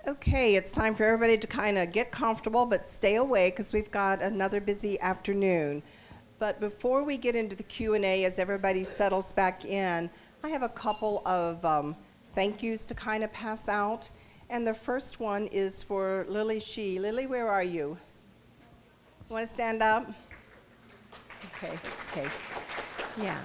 Okay, it's time for everybody to kind of get comfortable but stay awake because we've got another busy afternoon. But before we get into the Q&A, as everybody settles back in, I have a couple of thank yous to kind of pass out. And the first one is for Lily Shee. Lily, where are you? You want to stand up? Okay. Yeah.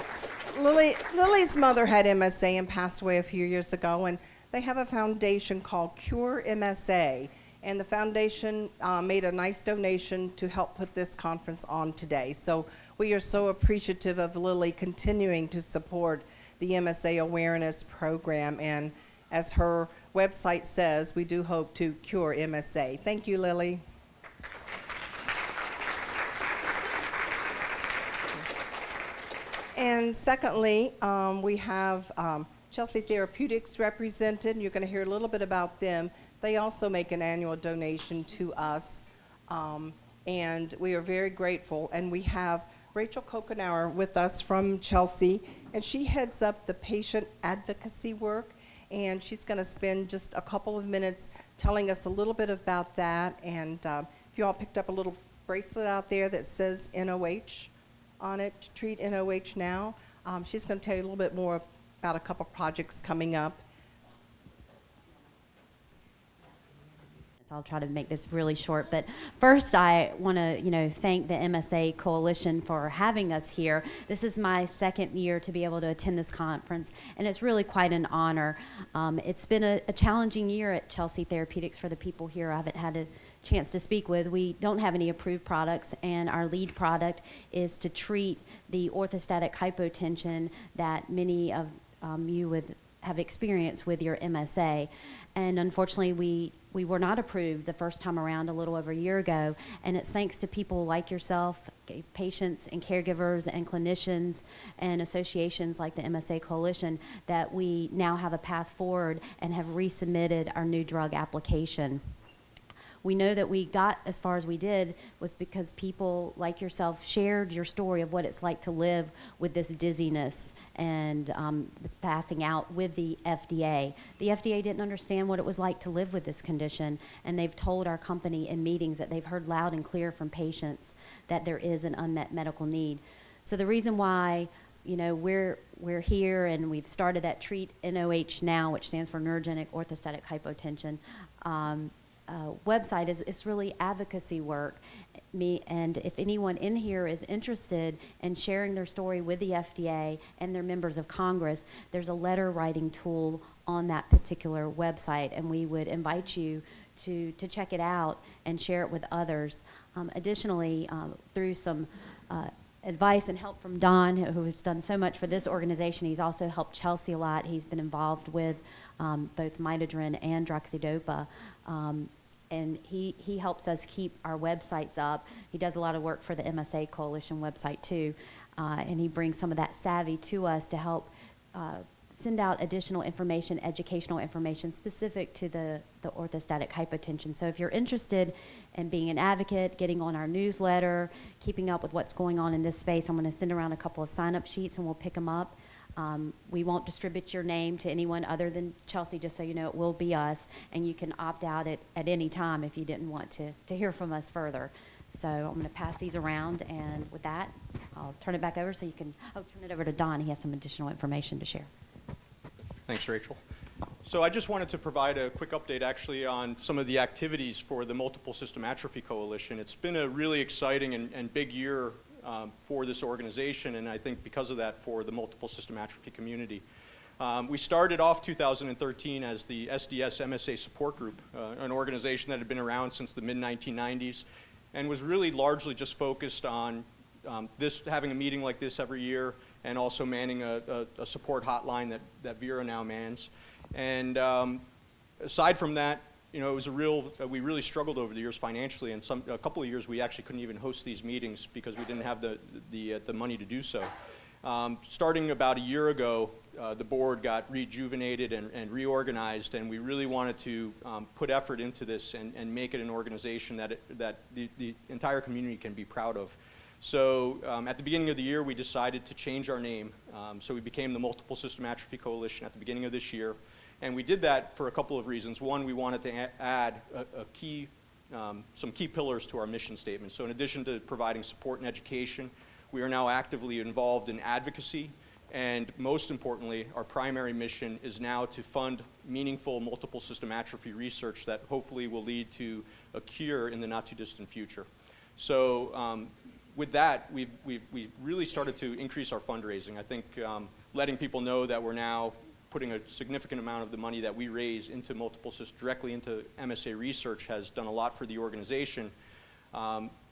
Lily's mother had MSA and passed away a few years ago, and they have a foundation called Cure MSA, and the foundation made a nice donation to help put this conference on today. So we are so appreciative of Lily continuing to support the MSA awareness program, and as her website says, we do hope to cure MSA. Thank you, Lily. And secondly, we have Chelsea Therapeutics represented. You're going to hear a little bit about them. They also make an annual donation to us, and we are very grateful. And we have Rachel Kokenauer with us from Chelsea, and she heads up the patient advocacy work, and she's going to spend just a couple of minutes telling us a little bit about that. And if you all picked up a little bracelet out there that says NOH on it, to treat NOH now. She's going to tell you a little bit more about a couple projects coming up. So I'll try to make this really short, but first I want to, thank the MSA Coalition for having us here. This is my second year to be able to attend this conference, and it's really quite an honor. It's been a challenging year at Chelsea Therapeutics for the people here I haven't had a chance to speak with. We don't have any approved products, and our lead product is to treat the orthostatic hypotension that many of you would have experienced with your MSA. And unfortunately, we were not approved the first time around a little over a year ago, and it's thanks to people like yourself, patients and caregivers and clinicians and associations like the MSA Coalition that we now have a path forward and have resubmitted our new drug application. We know that we got as far as we did was because people like yourself shared your story of what it's like to live with this dizziness and passing out with the FDA. The FDA didn't understand what it was like to live with this condition, and they've told our company in meetings that they've heard loud and clear from patients that there is an unmet medical need. So the reason why we're here and we've started that Treat NOH Now, which stands for Neurogenic Orthostatic Hypotension, website is really advocacy work. And if anyone in here is interested in sharing their story with the FDA and their members of Congress, there's a letter writing tool on that particular website, and we would invite you to check it out and share it with others. Additionally, through some advice and help from Don, who has done so much for this organization, he's also helped Chelsea a lot. He's been involved with both mitadrin and droxidopa. And he helps us keep our websites up. He does a lot of work for the MSA Coalition website too, and he brings some of that savvy to us to help send out additional information, educational information specific to the orthostatic hypotension. So if you're interested in being an advocate, getting on our newsletter, keeping up with what's going on in this space, I'm going to send around a couple of sign-up sheets and we'll pick them up. We won't distribute your name to anyone other than Chelsea, just so you know it will be us, and you can opt out at any time if you didn't want to hear from us further. So I'm going to pass these around, and with that, I'll turn it back over so you can turn it over to Don. He has some additional information to share. Thanks, Rachel. So I just wanted to provide a quick update actually on some of the activities for the Multiple System Atrophy Coalition. It's been a really exciting and big year for this organization, and I think because of that for the multiple system atrophy community. We started off 2013 as the SDS MSA Support Group, an organization that had been around since the mid-1990s and was really largely just focused on having a meeting like this every year and also manning a support hotline that Vera now mans. And aside from that, it was we really struggled over the years financially, and a couple of years we actually couldn't even host these meetings because we didn't have the money to do so. Starting about a year ago, the board got rejuvenated and reorganized, and we really wanted to put effort into this and make it an organization that the entire community can be proud of. So at the beginning of the year, we decided to change our name. So we became the Multiple System Atrophy Coalition at the beginning of this year. And we did that for a couple of reasons. One, we wanted to add some key pillars to our mission statement. So in addition to providing support and education, we are now actively involved in advocacy. And most importantly, our primary mission is now to fund meaningful multiple system atrophy research that hopefully will lead to a cure in the not too distant future. So with that, we've really started to increase our fundraising. I think letting people know that we're now putting a significant amount of the money that we raise into multiple systems directly into MSA research has done a lot for the organization.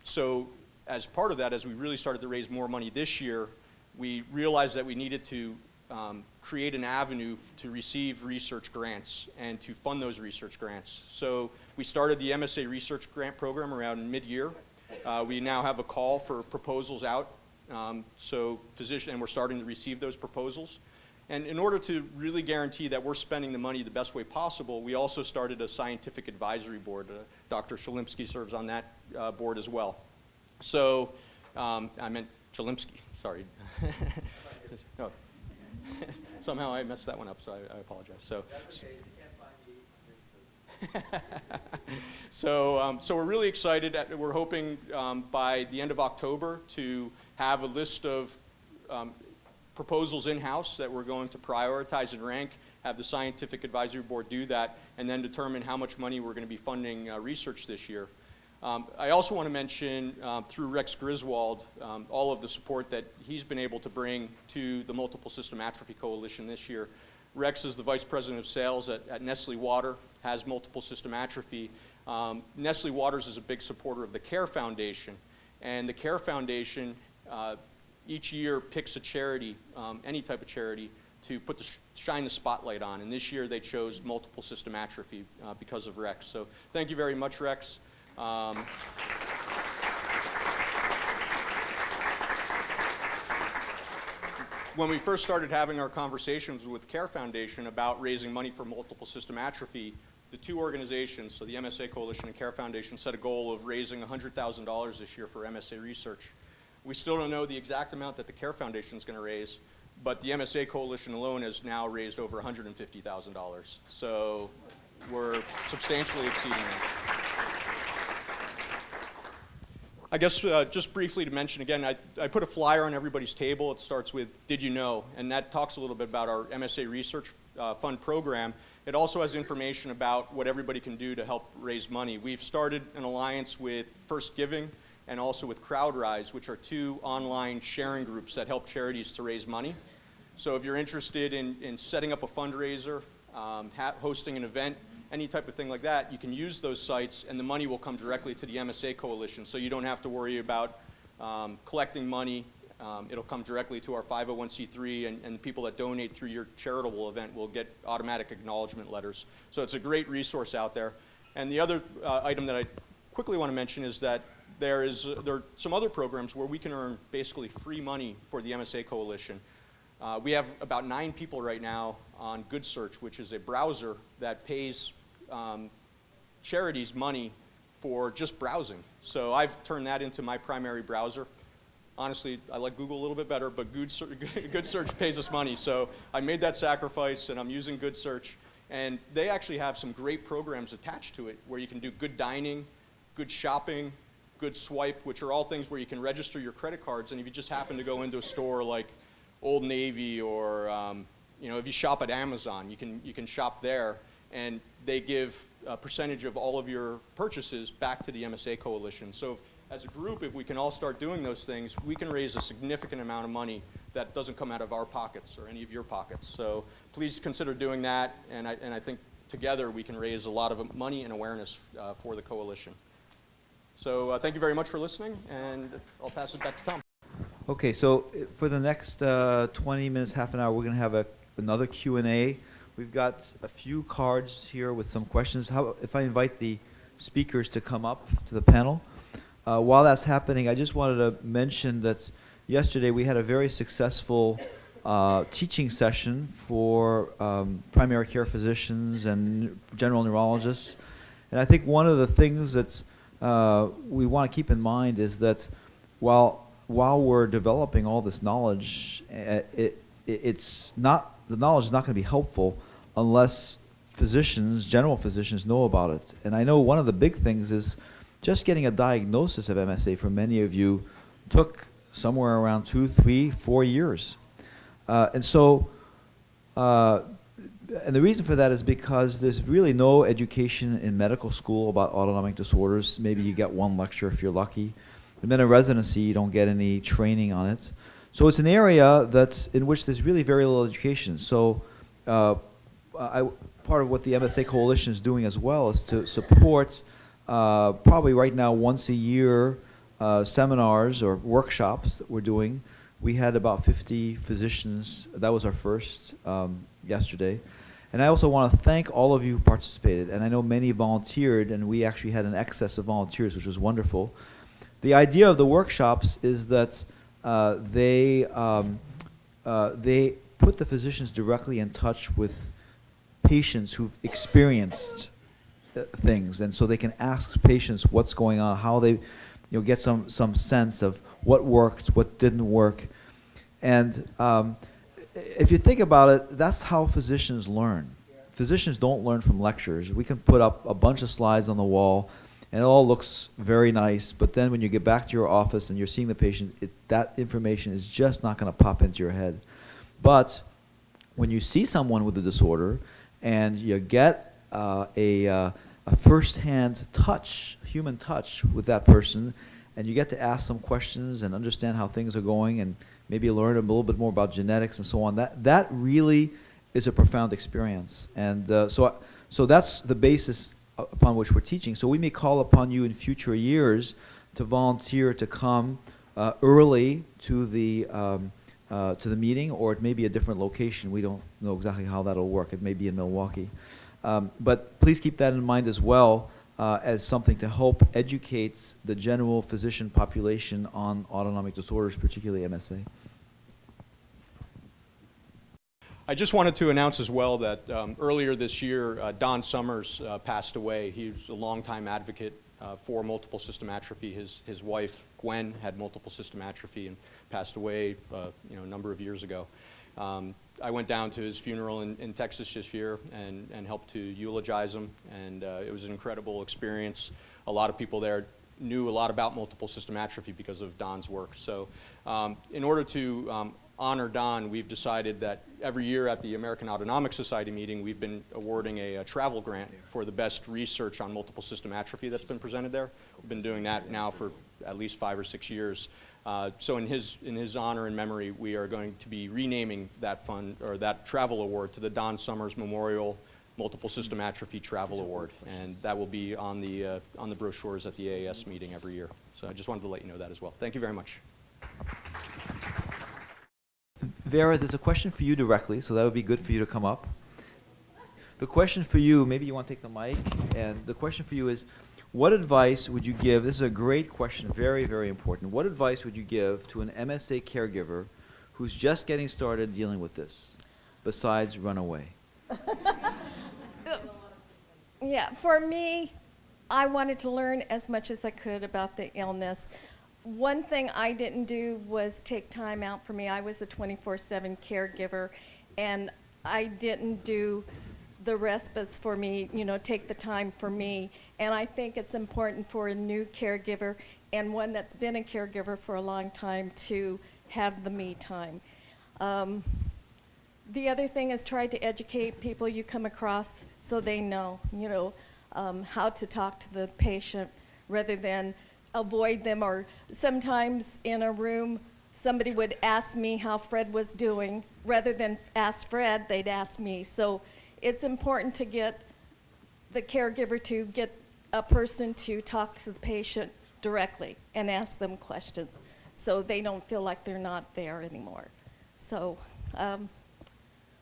So as part of that, as we really started to raise more money this year, we realized that we needed to create an avenue to receive research grants and to fund those research grants. So we started the MSA research grant program around mid-year. We now have a call for proposals out, and we're starting to receive those proposals. And in order to really guarantee that we're spending the money the best way possible, we also started a scientific advisory board. Dr. Shalimsky serves on that board as well. So I meant Shalimsky, sorry. No. Somehow I messed that one up, so I apologize. So, so we're really excited. We're hoping by the end of October to have a list of proposals in-house that we're going to prioritize and rank, have the scientific advisory board do that, and then determine how much money we're going to be funding research this year. I also want to mention through Rex Griswold all of the support that he's been able to bring to the Multiple System Atrophy Coalition this year. Rex is the Vice President of Sales at Nestle Water, has multiple system atrophy. Nestle Waters is a big supporter of the CARE Foundation, and the CARE Foundation each year picks a charity, any type of charity, to shine the spotlight on. And this year they chose multiple system atrophy because of Rex. So thank you very much, Rex. When we first started having our conversations with CARE Foundation about raising money for multiple system atrophy, the two organizations, so the MSA Coalition and CARE Foundation, set a goal of raising $100,000 this year for MSA research. We still don't know the exact amount that the CARE Foundation is going to raise, but the MSA Coalition alone has now raised over $150,000. So we're substantially exceeding that. I guess just briefly to mention again, I put a flyer on everybody's table. It starts with, did you know? And that talks a little bit about our MSA Research Fund program. It also has information about what everybody can do to help raise money. We've started an alliance with First Giving and also with CrowdRise, which are two online sharing groups that help charities to raise money. So if you're interested in setting up a fundraiser, hosting an event, any type of thing like that, you can use those sites and the money will come directly to the MSA Coalition. So you don't have to worry about collecting money. It'll come directly to our 501c3 and the people that donate through your charitable event will get automatic acknowledgement letters. So it's a great resource out there. And the other item that I quickly want to mention is that there are some other programs where we can earn basically free money for the MSA Coalition. We have about 9 people right now on Good Search, which is a browser that pays charities money for just browsing. So I've turned that into my primary browser. Honestly, I like Google a little bit better, but Good Search pays us money. So I made that sacrifice, and I'm using Good Search. And they actually have some great programs attached to it where you can do good dining, good shopping, good swipe, which are all things where you can register your credit cards. And if you just happen to go into a store like Old Navy or if you shop at Amazon, you can shop there, and they give a percentage of all of your purchases back to the MSA Coalition. So as a group, if we can all start doing those things, we can raise a significant amount of money that doesn't come out of our pockets or any of your pockets. So please consider doing that, and I think together we can raise a lot of money and awareness for the coalition. So thank you very much for listening, and I'll pass it back to Tom. Okay, so for the next 20 minutes, half an hour, we're going to have another Q&A. We've got a few cards here with some questions. How if I invite the speakers to come up to the panel? While that's happening, I just wanted to mention that yesterday we had a very successful teaching session for primary care physicians and general neurologists. And I think one of the things that we want to keep in mind is that while we're developing all this knowledge, the knowledge is not going to be helpful unless physicians, general physicians, know about it. And I know one of the big things is just getting a diagnosis of MSA for many of you took somewhere around 2, 3, 4 years. And the reason for that is because there's really no education in medical school about autonomic disorders. Maybe you get one lecture if you're lucky. And then in residency, you don't get any training on it. So it's an area in which there's really very little education. So part of what the MSA Coalition is doing as well is to support probably right now once a year seminars or workshops that we're doing. We had about 50 physicians. That was our first yesterday. And I also want to thank all of you who participated. And I know many volunteered, and we actually had an excess of volunteers, which was wonderful. The idea of the workshops is that they put the physicians directly in touch with patients who've experienced things, and so they can ask patients what's going on, how they get some sense of what worked, what didn't work. And if you think about it, that's how physicians learn. Physicians don't learn from lectures. We can put up a bunch of slides on the wall, and it all looks very nice, but then when you get back to your office and you're seeing the patient, that information is just not going to pop into your head. But when you see someone with a disorder and you get a first-hand touch, human touch with that person, and you get to ask some questions and understand how things are going and maybe learn a little bit more about genetics and so on, that really is a profound experience. And so that's the basis upon which we're teaching. So we may call upon you in future years to volunteer to come early to the meeting, or it may be a different location. We don't know exactly how that'll work. It may be in Milwaukee. But please keep that in mind as well as something to help educate the general physician population on autonomic disorders, particularly MSA. I just wanted to announce as well that earlier this year, Don Summers passed away. He was a longtime advocate for multiple system atrophy. His wife, Gwen, had multiple system atrophy and passed away a number of years ago. I went down to his funeral in Texas this year and helped to eulogize him, and it was an incredible experience. A lot of people there knew a lot about multiple system atrophy because of Don's work. So in order to honor Don, we've decided that every year at the American Autonomic Society meeting, we've been awarding a travel grant for the best research on multiple system atrophy that's been presented there. We've been doing that now for at least 5 or 6 years. So in his honor and memory, we are going to be renaming that fund, or that travel award, to the Don Summers Memorial Multiple System Atrophy Travel Award, and that will be on the brochures at the AAS meeting every year. So I just wanted to let you know that as well. Thank you very much. Vera, there's a question for you directly, so that would be good for you to come up. The question for you, maybe you want to take the mic, and the question for you is, what advice would you give? This is a great question, very, very important. What advice would you give to an MSA caregiver who's just getting started dealing with this, besides run away? Yeah, for me, I wanted to learn as much as I could about the illness. One thing I didn't do was take time out for me. I was a 24/7 caregiver, and I didn't do the respites for me, take the time for me. And I think it's important for a new caregiver and one that's been a caregiver for a long time to have the me time. The other thing is try to educate people you come across so they know, how to talk to the patient rather than avoid them. Or sometimes in a room, somebody would ask me how Fred was doing. Rather than ask Fred, they'd ask me. So it's important to get the caregiver to get a person to talk to the patient directly and ask them questions so they don't feel like they're not there anymore. So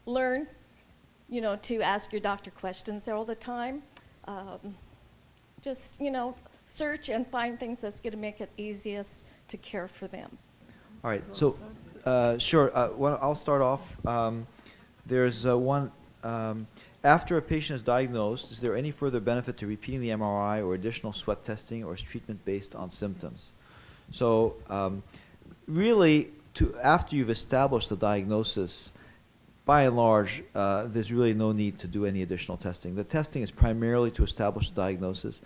learn, to ask your doctor questions all the time. Just, search and find things that's going to make it easiest to care for them. All right, so sure, well, I'll start off. There's one, after a patient is diagnosed, is there any further benefit to repeating the MRI or additional sweat testing, or is treatment based on symptoms? So really, after you've established the diagnosis, by and large, there's really no need to do any additional testing. The testing is primarily to establish the diagnosis.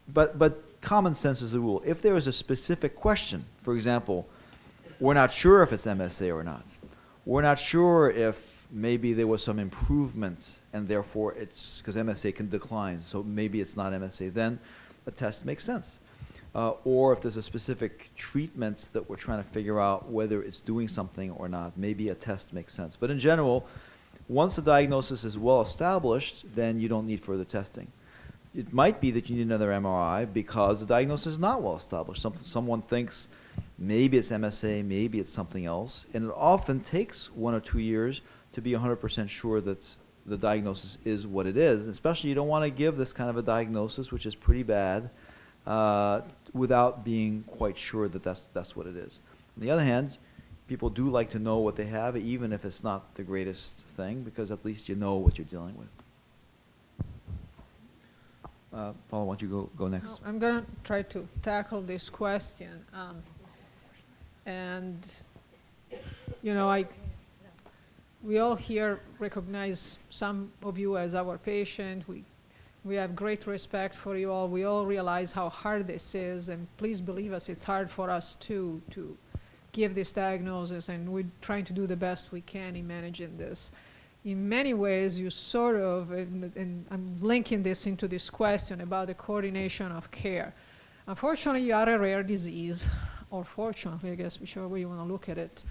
But common sense is the rule. If there is a specific question, for example, we're not sure if it's MSA or not. We're not sure if maybe there was some improvement and therefore it's, because MSA can decline, so maybe it's not MSA, then a test makes sense. Or if there's a specific treatment that we're trying to figure out whether it's doing something or not, maybe a test makes sense. But in general, once the diagnosis is well established, then you don't need further testing. It might be that you need another MRI because the diagnosis is not well established. Someone thinks maybe it's MSA, maybe it's something else, and it often takes 1 or 2 years to be 100% sure that the diagnosis is what it is. Especially, you don't want to give this kind of a diagnosis, which is pretty bad, without being quite sure that that's what it is. On the other hand, people do like to know what they have, even if it's not the greatest thing, because at least you know what you're dealing with. Paula, why don't you go next? I'm going to try to tackle this question. And, you know, we all here recognize some of you as our patient. We have great respect for you all. We all realize how hard this is, and please believe us, it's hard for us too to give this diagnosis, and we're trying to do the best we can in managing this. In many ways, you sort of, and I'm linking this into this question about the coordination of care. Unfortunately, you are a rare disease, or fortunately, I guess, whichever way you want to look at it.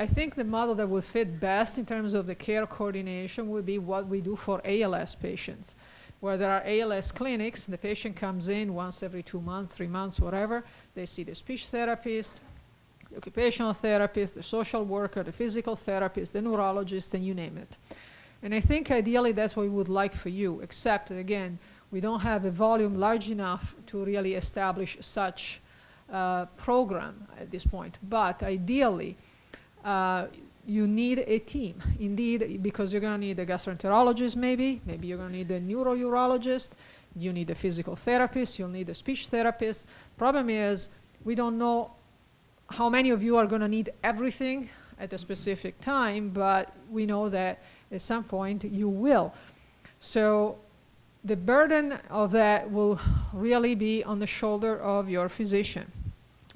I think the model that would fit best in terms of the care coordination would be what we do for ALS patients, where there are ALS clinics. The patient comes in once every 2 months, 3 months, whatever. They see the speech therapist, the occupational therapist, the social worker, the physical therapist, the neurologist, and you name it. And I think ideally that's what we would like for you, except, again, we don't have a volume large enough to really establish such program at this point. But ideally, you need a team, indeed, because you're going to need a gastroenterologist maybe you're going to need a neurourologist, you need a physical therapist, you'll need a speech therapist. Problem is, we don't know how many of you are going to need everything at a specific time, but we know that at some point you will. So the burden of that will really be on the shoulder of your physician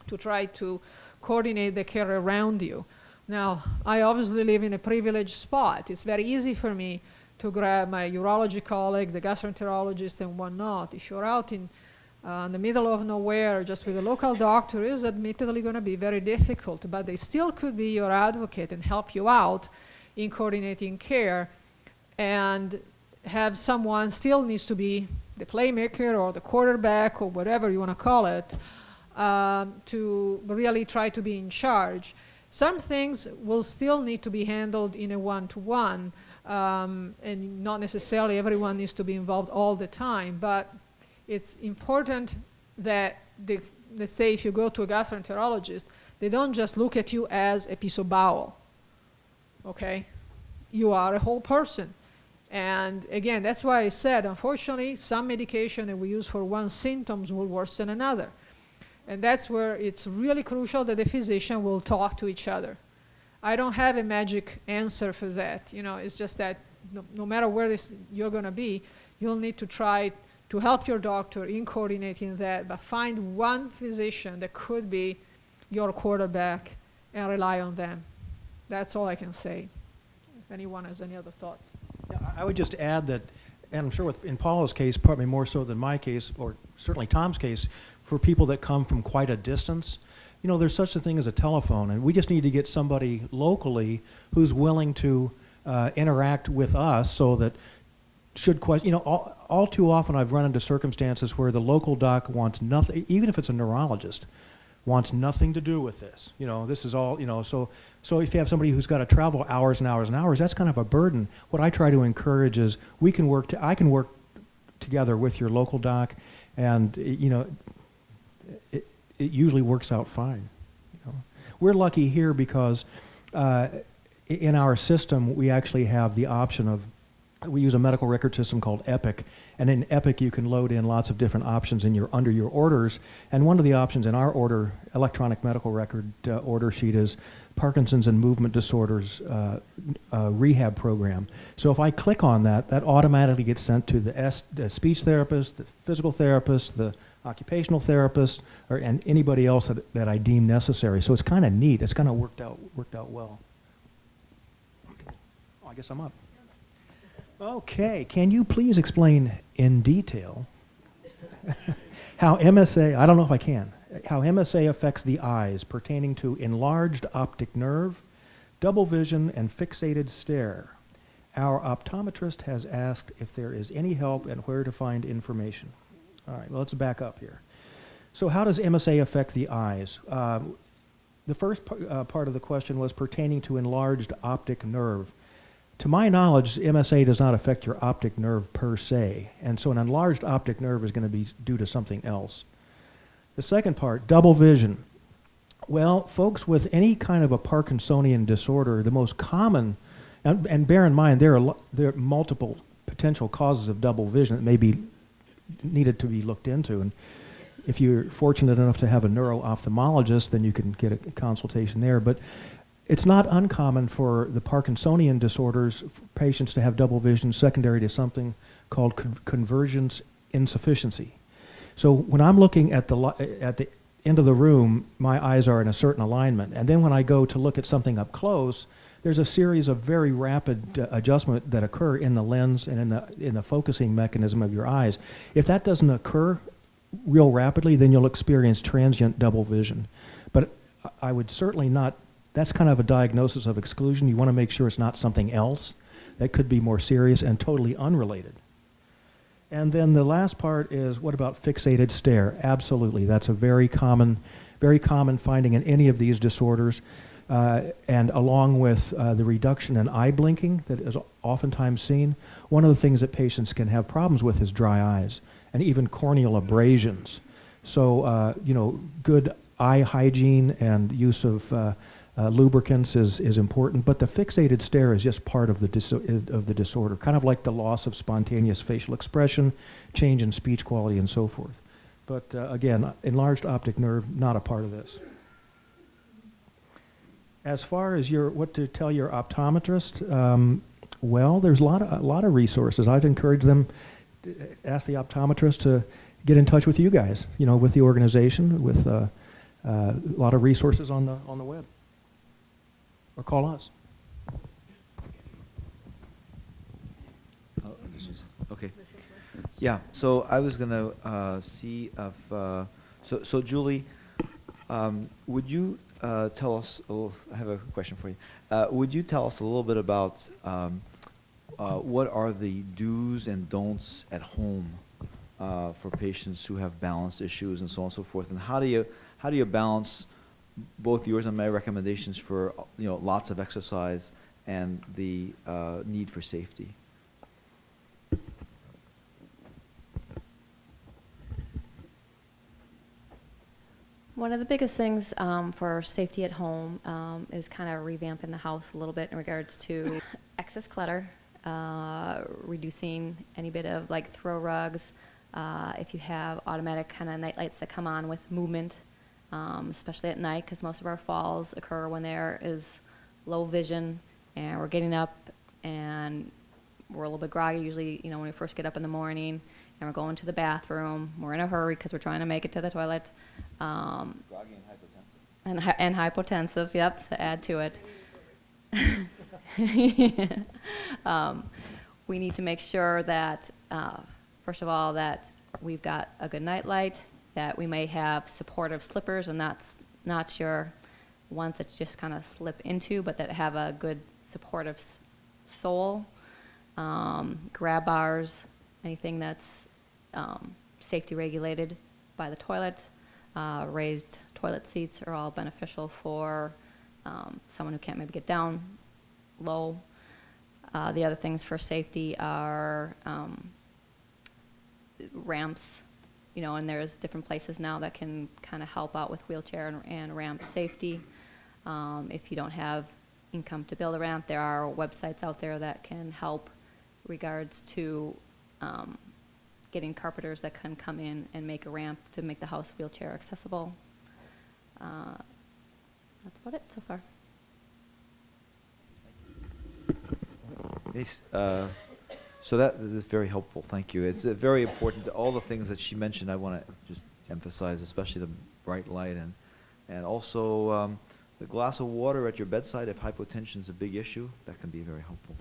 to try to coordinate the care around you. Now, I obviously live in a privileged spot. It's very easy for me to grab my urology colleague, the gastroenterologist, and whatnot. If you're out in the middle of nowhere, just with a local doctor, is admittedly going to be very difficult, but they still could be your advocate and help you out in coordinating care, and have someone still needs to be the playmaker or the quarterback or whatever you want to call it, to really try to be in charge. Some things will still need to be handled in a one-to-one, and not necessarily everyone needs to be involved all the time, but it's important that, let's say if you go to a gastroenterologist, they don't just look at you as a piece of bowel, okay? You are a whole person. And again, that's why I said, unfortunately, some medication that we use for one symptom will worsen another. And that's where it's really crucial that the physician will talk to each other. I don't have a magic answer for that. You know, it's just that no matter where you're going to be, you'll need to try to help your doctor in coordinating that, but find one physician that could be your quarterback and rely on them. That's all I can say. If anyone has any other thoughts. Yeah, I would just add that, and I'm sure in Paula's case, probably more so than my case, or certainly Tom's case, for people that come from quite a distance, you know, there's such a thing as a telephone, and we just need to get somebody locally who's willing to interact with us, so that should question, you know, all too often I've run into circumstances where the local doc wants nothing, even if it's a neurologist, wants nothing to do with this. You know, this is all, you know, so if you have somebody who's got to travel hours and hours and hours, that's kind of a burden. What I try to encourage is I can work together with your local doc, and, you know, it usually works out fine. You know. We're lucky here because in our system we actually have the option of we use a medical record system called Epic, and in Epic you can load in lots of different options in under your orders, and one of the options in our electronic medical record order sheet is Parkinson's and movement disorders rehab program. So if I click on that, that automatically gets sent to the speech therapist, the physical therapist, the occupational therapist, and anybody else that I deem necessary. So it's kind of neat. It's kind of worked out well. Oh, I guess I'm up. Okay, can you please explain in detail how MSA, I don't know if I can, how MSA affects the eyes pertaining to enlarged optic nerve, double vision, and fixated stare? Our optometrist has asked if there is any help and where to find information. All right, well, let's back up here. So how does MSA affect the eyes? The first part of the question was pertaining to enlarged optic nerve. To my knowledge, MSA does not affect your optic nerve per se, and so an enlarged optic nerve is going to be due to something else. The second part, double vision. Well, folks with any kind of a Parkinsonian disorder, the most common, and bear in mind there are multiple potential causes of double vision that may be needed to be looked into, and if you're fortunate enough to have a neuro-ophthalmologist, then you can get a consultation there. But it's not uncommon for the Parkinsonian disorders patients to have double vision secondary to something called convergence insufficiency. So when I'm looking at the end of the room, my eyes are in a certain alignment, and then when I go to look at something up close, there's a series of very rapid adjustment that occur in the lens and in the focusing mechanism of your eyes. If that doesn't occur real rapidly, then you'll experience transient double vision. But I would certainly not. That's kind of a diagnosis of exclusion. You want to make sure it's not something else that could be more serious and totally unrelated. And then the last part is, what about fixated stare? Absolutely. That's a very common finding in any of these disorders. And along with the reduction in eye blinking that is oftentimes seen, one of the things that patients can have problems with is dry eyes and even corneal abrasions. So, good eye hygiene and use of lubricants is important, but the fixated stare is just part of the disorder, kind of like the loss of spontaneous facial expression, change in speech quality, and so forth. But again, enlarged optic nerve, not a part of this. As far as what to tell your optometrist, well, there's a lot of resources. I'd encourage them to ask the optometrist to get in touch with you guys, with the organization, with a lot of resources on the web. Or call us. Okay. Yeah, so I was going to see if, so Julie, would you tell us, I have a question for you. Would you tell us a little bit about what are the do's and don'ts at home for patients who have balance issues and so on and so forth, and how do you balance both yours and my recommendations for lots of exercise and the need for safety? One of the biggest things for safety at home is kind of revamping the house a little bit in regards to excess clutter, reducing any bit of throw rugs. If you have automatic kind of night lights that come on with movement, especially at night, because most of our falls occur when there is low vision and we're getting up and we're a little bit groggy usually, when we first get up in the morning and we're going to the bathroom. We're in a hurry because we're trying to make it to the toilet. Groggy and hypotensive. And hypotensive, yep, to add to it. We need to make sure that, first of all, that we've got a good night light, that we may have supportive slippers, and that's not your ones that you just kind of slip into, but that have a good supportive sole, grab bars, anything that's safety regulated by the toilet. Raised toilet seats are all beneficial for someone who can't maybe get down low. The other things for safety are ramps, and there's different places now that can kind of help out with wheelchair and ramp safety. If you don't have income to build a ramp, there are websites out there that can help regards to getting carpenters that can come in and make a ramp to make the house wheelchair accessible. That's about it so far. So that this is very helpful. Thank you. It's very important. All the things that she mentioned, I want to just emphasize, especially the bright light and also the glass of water at your bedside. If hypotension is a big issue, that can be very helpful.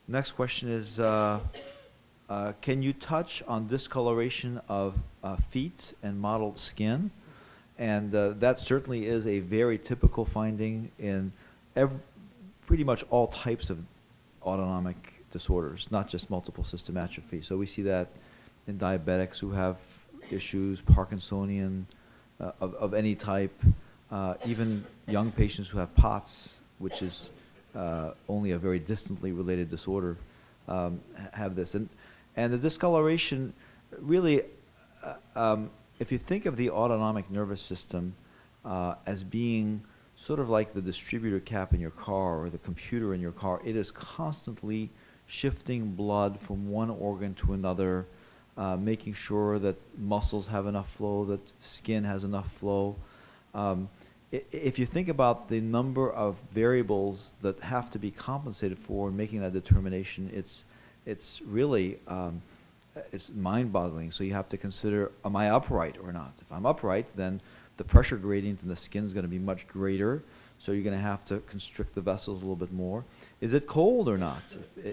Next question is, can you touch on discoloration of feet and mottled skin? And that certainly is a very typical finding in pretty much all types of autonomic disorders, not just multiple system atrophy. So we see that in diabetics who have issues, Parkinsonian of any type, even young patients who have POTS, which is only a very distantly related disorder, have this. And the discoloration really, if you think of the autonomic nervous system as being sort of like the distributor cap in your car or the computer in your car, it is constantly shifting blood from one organ to another, making sure that muscles have enough flow, that skin has enough flow. If you think about the number of variables that have to be compensated for in making that determination, it's really it's mind-boggling. So you have to consider, am I upright or not? If I'm upright, then the pressure gradient in the skin is going to be much greater, so you're going to have to constrict the vessels a little bit more. Is it cold or not?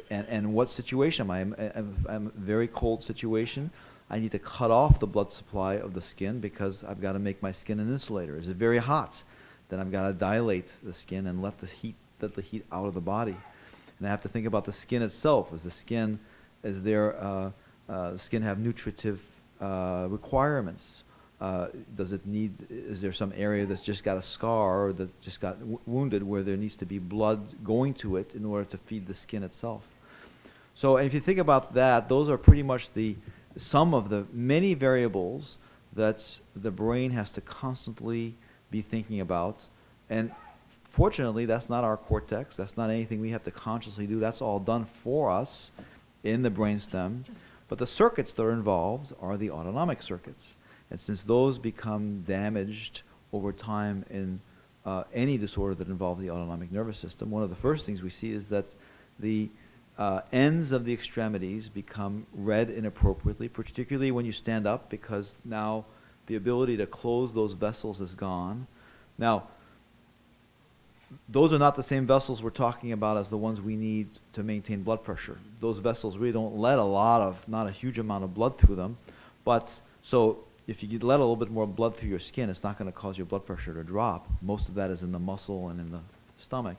And what situation am I? I'm a very cold situation. I need to cut off the blood supply of the skin because I've got to make my skin an insulator. Is it very hot? Then I've got to dilate the skin and let the heat out of the body. And I have to think about the skin itself. Is the skin have nutritive requirements? Is there some area that's just got a scar or that just got wounded where there needs to be blood going to it in order to feed the skin itself? So if you think about that, those are pretty much some of the many variables that the brain has to constantly be thinking about. And fortunately, that's not our cortex. That's not anything we have to consciously do. That's all done for us in the brainstem. But the circuits that are involved are the autonomic circuits. And since those become damaged over time in any disorder that involves the autonomic nervous system, one of the first things we see is that the ends of the extremities become red inappropriately, particularly when you stand up, because now the ability to close those vessels is gone. Now, those are not the same vessels we're talking about as the ones we need to maintain blood pressure. Those vessels really don't let not a huge amount of blood through them. But so if you let a little bit more blood through your skin, it's not going to cause your blood pressure to drop. Most of that is in the muscle and in the stomach.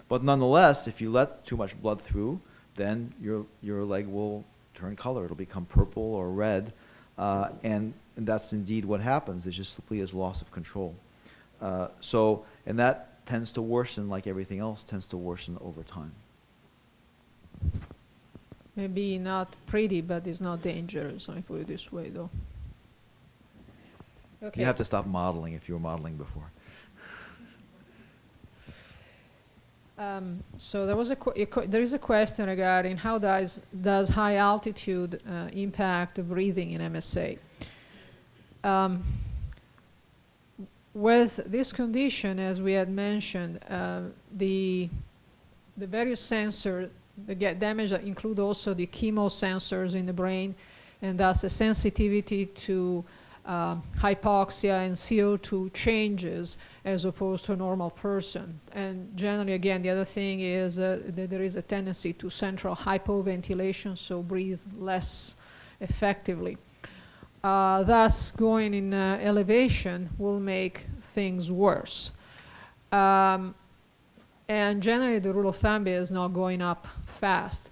But nonetheless, if you let too much blood through, then your leg will turn color. It'll become purple or red. And that's indeed what happens. It just simply is loss of control. And that tends to worsen, like everything else, tends to worsen over time. Maybe not pretty, but it's not dangerous, I put it this way, though. Okay. You have to stop modeling if you were modeling before. So there was there is a question regarding how does high altitude impact the breathing in MSA. With this condition, as we had mentioned, the various sensors that get damaged include also the chemosensors in the brain, and thus a sensitivity to hypoxia and CO2 changes as opposed to a normal person. And generally, again, the other thing is that there is a tendency to central hypoventilation, so breathe less effectively. Thus, going in elevation will make things worse. And generally, the rule of thumb is not going up fast.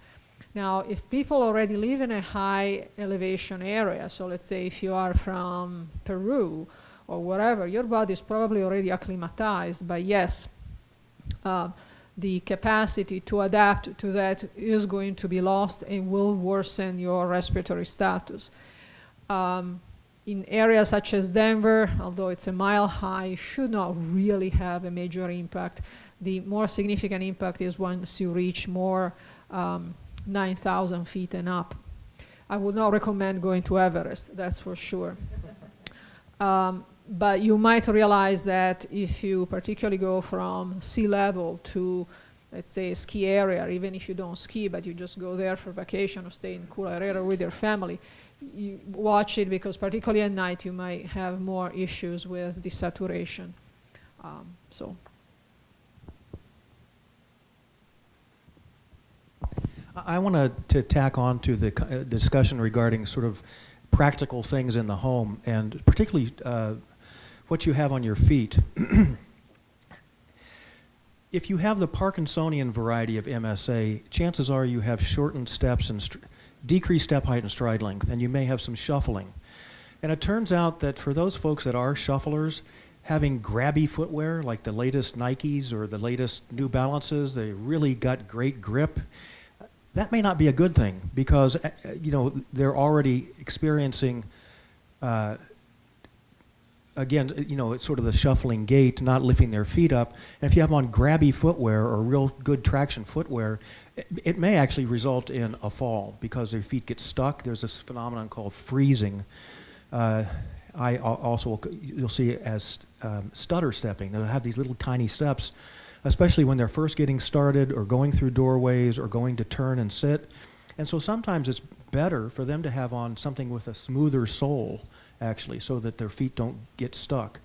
Now, if people already live in a high elevation area, so let's say if you are from Peru or wherever, your body is probably already acclimatized, but yes, the capacity to adapt to that is going to be lost and will worsen your respiratory status. In areas such as Denver, although it's a mile high, should not really have a major impact. The more significant impact is once you reach more 9,000 feet and up. I would not recommend going to Everest, that's for sure. But you might realize that if you particularly go from sea level to, let's say, a ski area, even if you don't ski, but you just go there for vacation or stay in cooler area with your family, you watch it, because particularly at night you might have more issues with desaturation. So. I want to tack on to the discussion regarding sort of practical things in the home, and particularly what you have on your feet. If you have the Parkinsonian variety of MSA, chances are you have shortened steps and decreased step height and stride length, and you may have some shuffling. And it turns out that for those folks that are shufflers, having grabby footwear like the latest Nikes or the latest New Balances, they really got great grip. That may not be a good thing, because you know, they're already experiencing again, you know, it's sort of the shuffling gait, not lifting their feet up. And if you have on grabby footwear or real good traction footwear, it may actually result in a fall because their feet get stuck. There's this phenomenon called freezing. You'll see it as stutter stepping. They'll have these little tiny steps, especially when they're first getting started or going through doorways or going to turn and sit. And so sometimes it's better for them to have on something with a smoother sole, actually, so that their feet don't get stuck.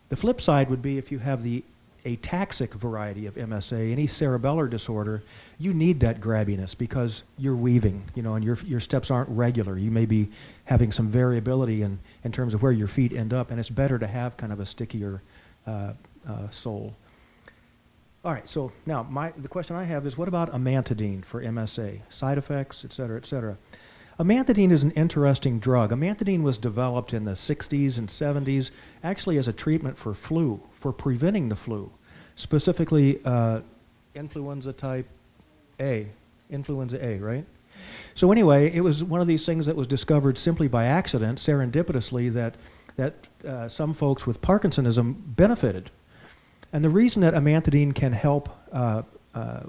The flip side would be if you have the ataxic variety of MSA, any cerebellar disorder, you need that grabbiness because you're weaving, you know, and your steps aren't regular. You may be having some variability in terms of where your feet end up, and it's better to have kind of a stickier sole. All right, so now the question I have is, what about amantadine for MSA? Side effects, et cetera, et cetera. Amantadine is an interesting drug. Amantadine was developed in the 60s and 70s actually as a treatment for flu, for preventing the flu, specifically influenza type A, influenza A, right? So anyway, it was one of these things that was discovered simply by accident, serendipitously, that some folks with Parkinsonism benefited. And the reason that amantadine can help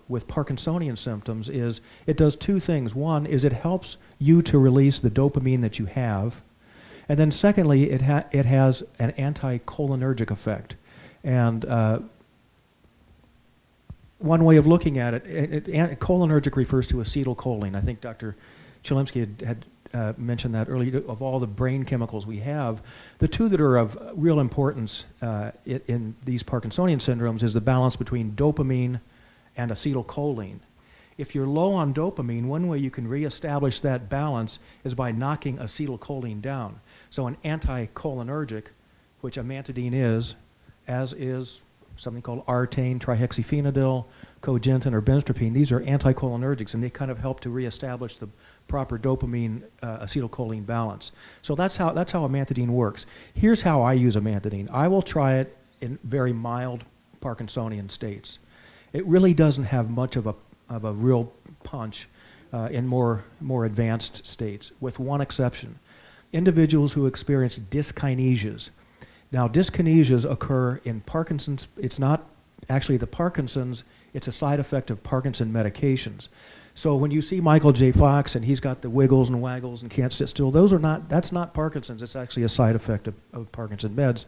with Parkinsonian symptoms is it does two things. One is it helps you to release the dopamine that you have. And then secondly, it has an anticholinergic effect. And one way of looking at it, cholinergic refers to acetylcholine. I think Dr. Chilimsky had mentioned that earlier. Of all the brain chemicals we have, the two that are of real importance in these Parkinsonian syndromes is the balance between dopamine and acetylcholine. If you're low on dopamine, one way you can reestablish that balance is by knocking acetylcholine down. So an anticholinergic, which amantadine is, as is something called artane, trihexyphenidyl, cogentin, or benztropine, these are anticholinergics, and they kind of help to reestablish the proper dopamine acetylcholine balance. So that's how amantadine works. Here's how I use amantadine. I will try it in very mild Parkinsonian states. It really doesn't have much of a real punch in more advanced states, with one exception. Individuals who experience dyskinesias. Now, dyskinesias occur in Parkinson's. It's not actually the Parkinson's, it's a side effect of Parkinson medications. So when you see Michael J. Fox and he's got the wiggles and waggles and can't sit still, that's not Parkinson's, it's actually a side effect of Parkinson meds.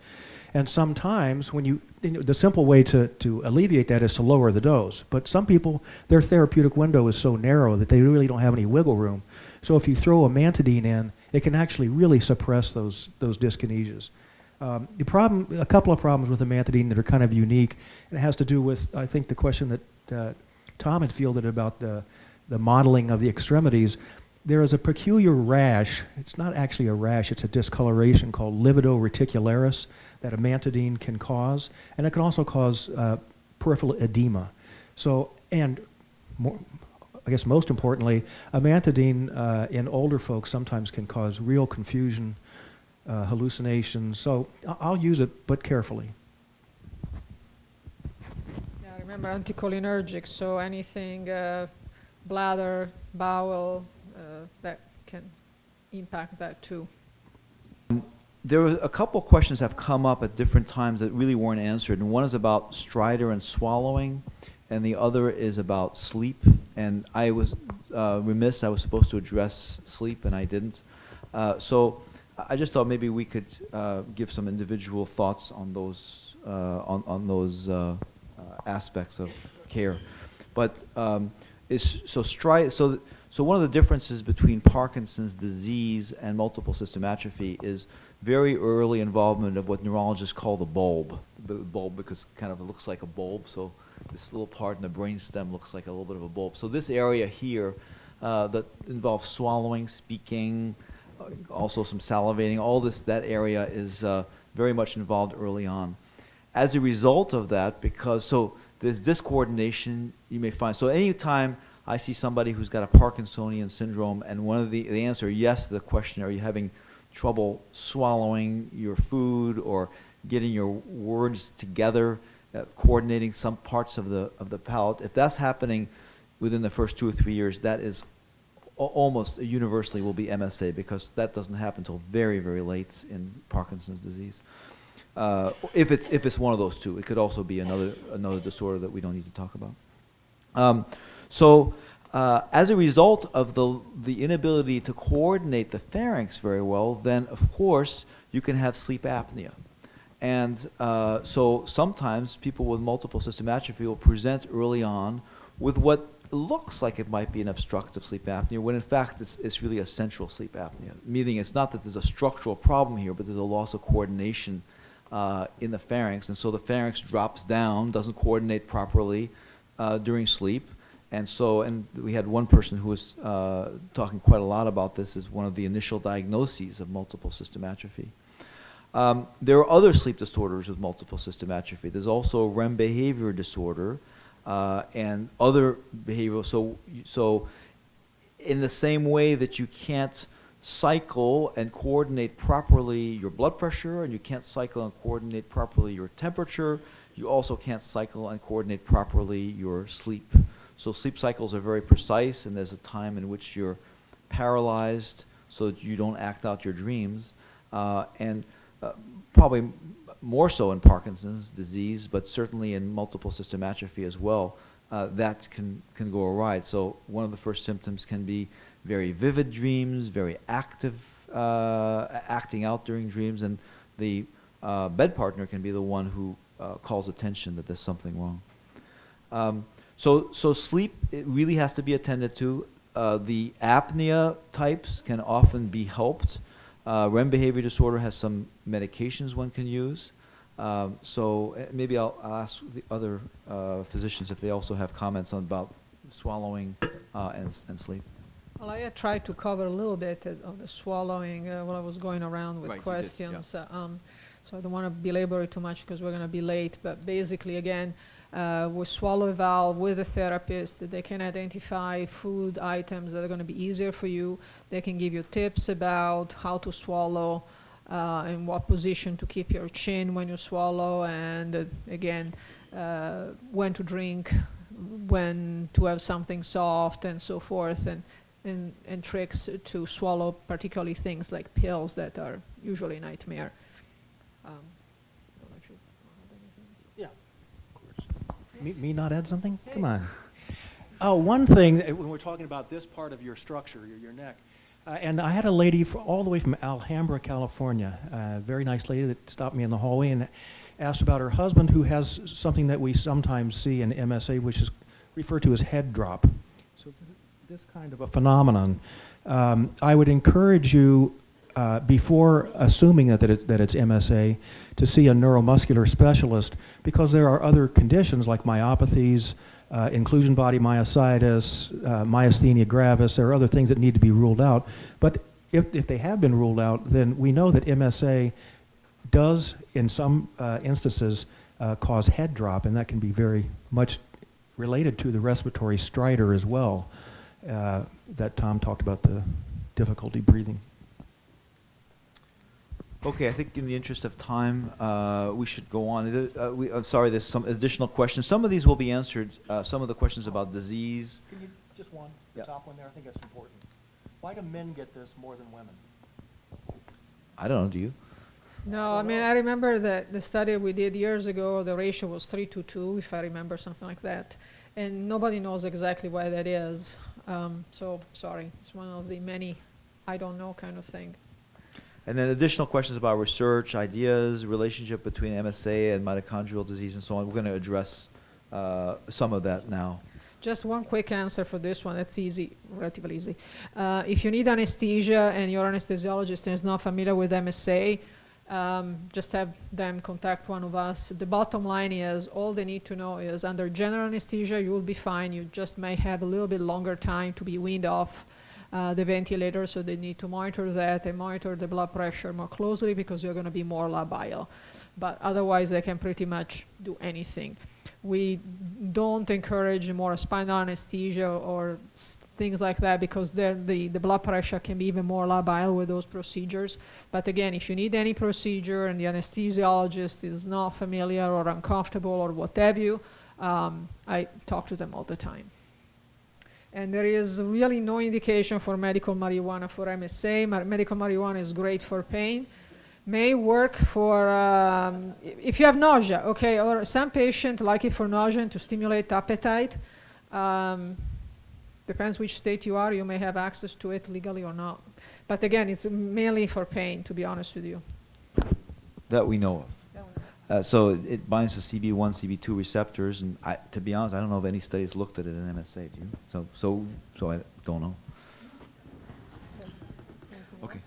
And sometimes the simple way to alleviate that is to lower the dose. But some people, their therapeutic window is so narrow that they really don't have any wiggle room. So if you throw amantadine in, it can actually really suppress those dyskinesias. A couple of problems with amantadine that are kind of unique, and it has to do with, I think, the question that Tom had fielded about the modeling of the extremities. There is a peculiar rash. It's not actually a rash, it's a discoloration called livido reticularis that amantadine can cause, and it can also cause peripheral edema. So, and I guess most importantly, amantadine in older folks sometimes can cause real confusion, hallucinations. So I'll use it, but carefully. Yeah, remember anticholinergic, so anything bladder, bowel, that can impact that too. There were a couple questions have come up at different times that really weren't answered, and one is about stridor and swallowing, and the other is about sleep. And I was remiss, I was supposed to address sleep, and I didn't. So I just thought maybe we could give some individual thoughts on those aspects of care. But so one of the differences between Parkinson's disease and multiple system atrophy is very early involvement of what neurologists call the bulb because it kind of looks like a bulb. So this little part in the brainstem looks like a little bit of a bulb. So this area here that involves swallowing, speaking, also some salivating, that area is very much involved early on. As a result of that, there's discoordination you may find. So anytime I see somebody who's got a Parkinsonian syndrome, and one of the answer yes to the question, are you having trouble swallowing your food or getting your words together, coordinating some parts of the palate? If that's happening within the first 2 or 3 years, that is almost universally will be MSA, because that doesn't happen until very, very late in Parkinson's disease. If it's one of those two, it could also be another disorder that we don't need to talk about. As a result of the inability to coordinate the pharynx very well, then of course you can have sleep apnea. And so sometimes people with multiple system atrophy will present early on with what looks like it might be an obstructive sleep apnea, when in fact it's really a central sleep apnea. Meaning it's not that there's a structural problem here, but there's a loss of coordination in the pharynx. And so the pharynx drops down, doesn't coordinate properly during sleep. And we had one person who was talking quite a lot about this as one of the initial diagnoses of multiple system atrophy. There are other sleep disorders with multiple system atrophy. There's also REM behavior disorder and other behavioral. So in the same way that you can't cycle and coordinate properly your blood pressure, and you can't cycle and coordinate properly your temperature, you also can't cycle and coordinate properly your sleep. So sleep cycles are very precise, and there's a time in which you're paralyzed so that you don't act out your dreams. Probably more so in Parkinson's disease, but certainly in multiple system atrophy as well, that can go awry. So one of the first symptoms can be very vivid dreams, very active, acting out during dreams, and the bed partner can be the one who calls attention that there's something wrong. So sleep, it really has to be attended to. The apnea types can often be helped. REM behavior disorder has some medications one can use. So maybe I'll ask the other physicians if they also have comments about swallowing and sleep. Well, I tried to cover a little bit of the swallowing while I was going around with Right, you did, questions. yeah. So I don't want to belabor it too much because we're going to be late. But basically, again, with swallow valve, with a therapist, they can identify food items that are going to be easier for you. They can give you tips about how to swallow, in what position to keep your chin when you swallow, and again, when to drink, when to have something soft, and so forth, and tricks to swallow, particularly things like pills that are usually a nightmare. Yeah, of course. Me not add something? Hey. Come on. Oh, one thing, when we're talking about this part of your structure, your neck, and I had a lady all the way from Alhambra, California, a very nice lady that stopped me in the hallway and asked about her husband, who has something that we sometimes see in MSA, which is referred to as head drop. So this kind of a phenomenon, I would encourage you, before assuming that it's MSA, to see a neuromuscular specialist, because there are other conditions like myopathies, inclusion body myositis, myasthenia gravis. There are other things that need to be ruled out. But if they have been ruled out, then we know that MSA does, in some instances, cause head drop, and that can be very much related to the respiratory stridor as well, that Tom talked about, the difficulty breathing. Okay, I think in the interest of time, we should go on. I'm sorry, there's some additional questions. Some of these will be answered, some of the questions about disease. Can you, just one, the Yeah. top one there, I think that's important. Why do men get this more than women? I don't know, do you? No, I mean, I remember that the study we did years ago, the ratio was 3 to 2, if I remember, something like that. And nobody knows exactly why that is. So, sorry, it's one of the many I don't know kind of thing. And then additional questions about research, ideas, relationship between MSA and mitochondrial disease and so on. We're going to address some of that now. Just one quick answer for this one. It's easy, relatively easy. If you need anesthesia and your anesthesiologist is not familiar with MSA, just have them contact one of us. The bottom line is all they need to know is under general anesthesia, you will be fine. You just may have a little bit longer time to be weaned off the ventilator, so they need to monitor that and monitor the blood pressure more closely because you're going to be more labile. But otherwise, they can pretty much do anything. We don't encourage more spinal anesthesia or things like that because the blood pressure can be even more labile with those procedures. But again, if you need any procedure and the anesthesiologist is not familiar or uncomfortable or what have you, I talk to them all the time. And there is really no indication for medical marijuana for MSA. Medical marijuana is great for pain. May work for, if you have nausea, okay, or some patients like it for nausea and to stimulate appetite. Depends which state you are, you may have access to it legally or not. But again, it's mainly for pain, to be honest with you. That we know of. So it binds to CB1, CB2 receptors, and to be honest, I don't know if any studies looked at it in MSA, do you? So I don't know. Okay.